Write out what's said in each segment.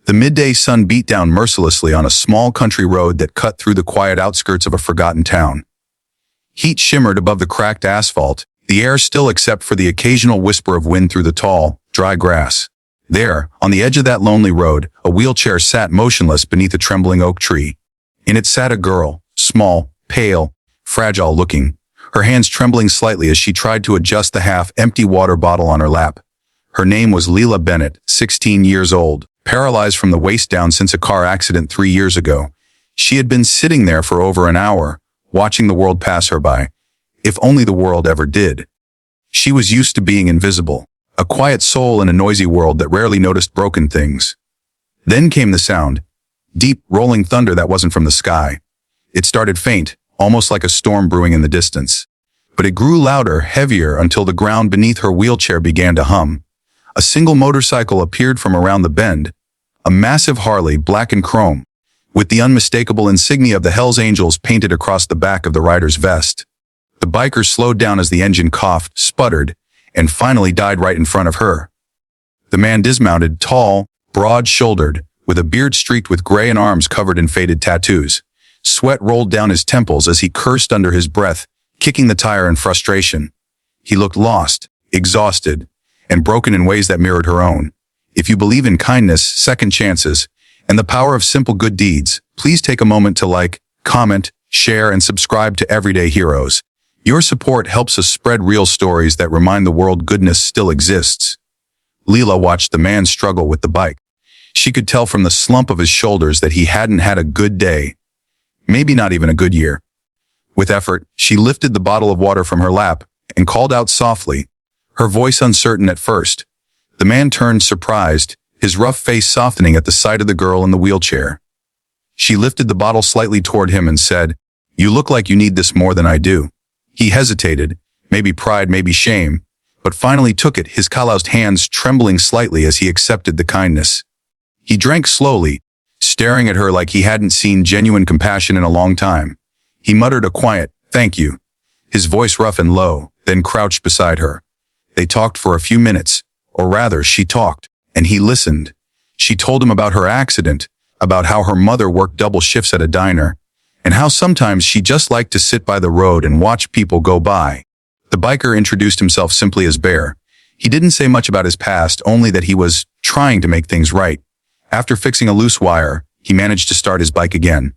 The midday sun beat down mercilessly on a small country road that cut through the quiet outskirts of a forgotten town. Heat shimmered above the cracked asphalt, the air still except for the occasional whisper of wind through the tall, dry grass. There, on the edge of that lonely road, a wheelchair sat motionless beneath a trembling oak tree. In it sat a girl, small, pale, fragile-looking, her hands trembling slightly as she tried to adjust the half-empty water bottle on her lap. Her name was Leila Bennett, 16 years old, paralyzed from the waist down since a car accident 3 years ago. She had been sitting there for over an hour, watching the world pass her by, if only the world ever did. She was used to being invisible, a quiet soul in a noisy world that rarely noticed broken things. Then came the sound, deep, rolling thunder that wasn't from the sky. It started faint, almost like a storm brewing in the distance. But it grew louder, heavier, until the ground beneath her wheelchair began to hum. A single motorcycle appeared from around the bend, a massive Harley, black and chrome, with the unmistakable insignia of the HELLS Angels painted across the back of the rider's vest. The biker slowed down as the engine coughed, sputtered, and finally died right in front of her. The man dismounted, tall, broad-shouldered, with a beard streaked with gray and arms covered in faded tattoos. Sweat rolled down his temples as he cursed under his breath, kicking the tire in frustration. He looked lost, exhausted, and broken in ways that mirrored her own. If you believe in kindness, second chances, and the power of simple good deeds, please take a moment to like, comment, share, and subscribe to Everyday Heroes. Your support helps us spread real stories that remind the world goodness still exists. Leila watched the man struggle with the bike. She could tell from the slump of his shoulders that he hadn't had a good day. Maybe not even a good year. With effort, she lifted the bottle of water from her lap and called out softly, her voice uncertain at first. The man turned surprised, his rough face softening at the sight of the girl in the wheelchair. She lifted the bottle slightly toward him and said, "You look like you need this more than I do." He hesitated, maybe pride, maybe shame, but finally took it, his calloused hands trembling slightly as he accepted the kindness. He drank slowly, staring at her like he hadn't seen genuine compassion in a long time. He muttered a quiet, "Thank you," his voice rough and low, then crouched beside her. They talked for a few minutes, or rather, she talked, and he listened. She told him about her accident, about how her mother worked double shifts at a diner, and how sometimes she just liked to sit by the road and watch people go by. The biker introduced himself simply as Bear. He didn't say much about his past, only that he was trying to make things right. After fixing a loose wire, he managed to start his bike again.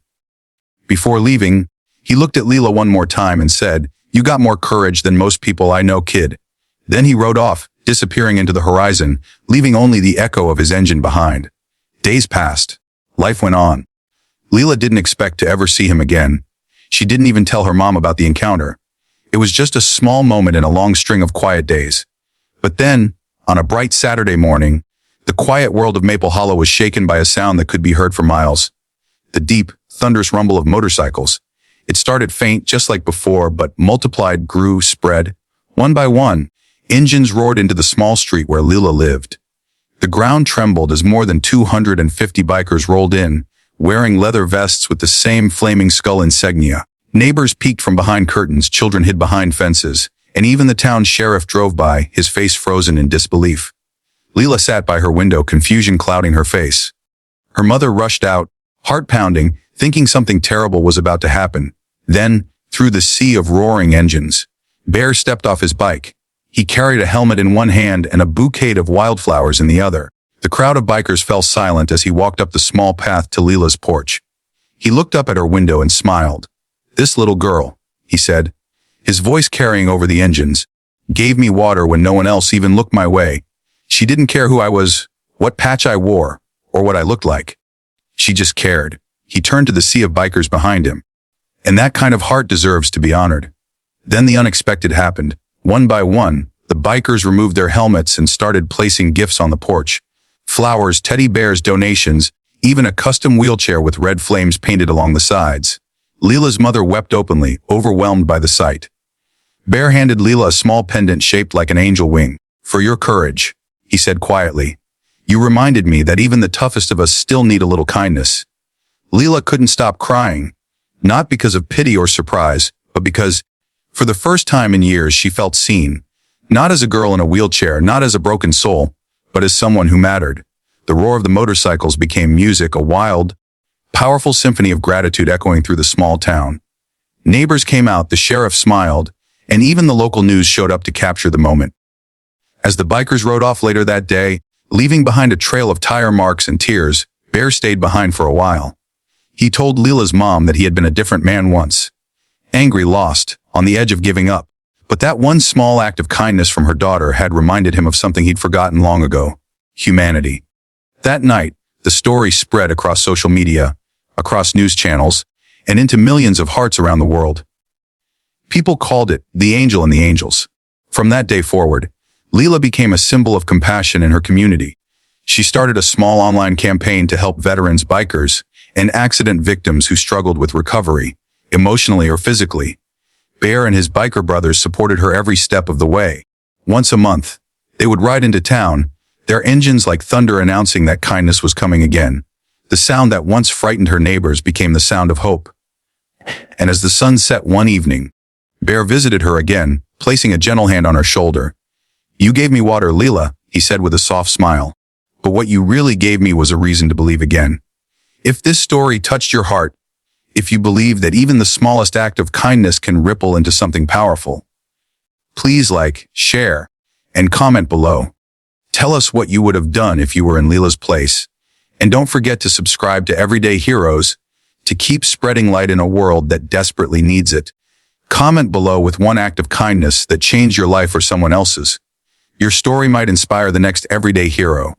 Before leaving, he looked at Leila one more time and said, "You got more courage than most people I know, kid." Then he rode off, disappearing into the horizon, leaving only the echo of his engine behind. Days passed. Life went on. Leila didn't expect to ever see him again. She didn't even tell her mom about the encounter. It was just a small moment in a long string of quiet days. But then, on a bright Saturday morning, the quiet world of Maple Hollow was shaken by a sound that could be heard for miles. The deep, thunderous rumble of motorcycles. It started faint just like before, but multiplied, grew, spread. One by one, engines roared into the small street where Leila lived. The ground trembled as more than 250 bikers rolled in, wearing leather vests with the same flaming skull insignia. Neighbors peeked from behind curtains, children hid behind fences, and even the town sheriff drove by, his face frozen in disbelief. Leila sat by her window, confusion clouding her face. Her mother rushed out, heart pounding, thinking something terrible was about to happen. Then, through the sea of roaring engines, Bear stepped off his bike. He carried a helmet in one hand and a bouquet of wildflowers in the other. The crowd of bikers fell silent as he walked up the small path to Leila's porch. He looked up at her window and smiled. "This little girl," he said, his voice carrying over the engines, "gave me water when no one else even looked my way. She didn't care who I was, what patch I wore, or what I looked like. She just cared." He turned to the sea of bikers behind him. "And that kind of heart deserves to be honored." Then the unexpected happened. One by one, the bikers removed their helmets and started placing gifts on the porch. Flowers, teddy bears, donations, even a custom wheelchair with red flames painted along the sides. Leila's mother wept openly, overwhelmed by the sight. Bear handed Leila a small pendant shaped like an angel wing. "For your courage," he said quietly. "You reminded me that even the toughest of us still need a little kindness." Leila couldn't stop crying, not because of pity or surprise, but because, for the first time in years, she felt seen. Not as a girl in a wheelchair, not as a broken soul, but as someone who mattered. The roar of the motorcycles became music, a wild, powerful symphony of gratitude echoing through the small town. Neighbors came out, the sheriff smiled, and even the local news showed up to capture the moment. As the bikers rode off later that day, leaving behind a trail of tire marks and tears, Bear stayed behind for a while. He told Leela's mom that he had been a different man once. Angry, lost, on the edge of giving up. But that one small act of kindness from her daughter had reminded him of something he'd forgotten long ago: humanity. That night, the story spread across social media, across news channels, and into millions of hearts around the world. People called it the angel and the angels. From that day forward, Leela became a symbol of compassion in her community. She started a small online campaign to help veterans, bikers, and accident victims who struggled with recovery, emotionally or physically. Bear and his biker brothers supported her every step of the way. Once a month, they would ride into town, their engines like thunder announcing that kindness was coming again. The sound that once frightened her neighbors became the sound of hope. And as the sun set one evening, Bear visited her again, placing a gentle hand on her shoulder. "You gave me water, Leela," he said with a soft smile. "But what you really gave me was a reason to believe again." If this story touched your heart, if you believe that even the smallest act of kindness can ripple into something powerful, please like, share, and comment below. Tell us what you would have done if you were in Leela's place. And don't forget to subscribe to Everyday Heroes to keep spreading light in a world that desperately needs it. Comment below with one act of kindness that changed your life or someone else's. Your story might inspire the next everyday hero.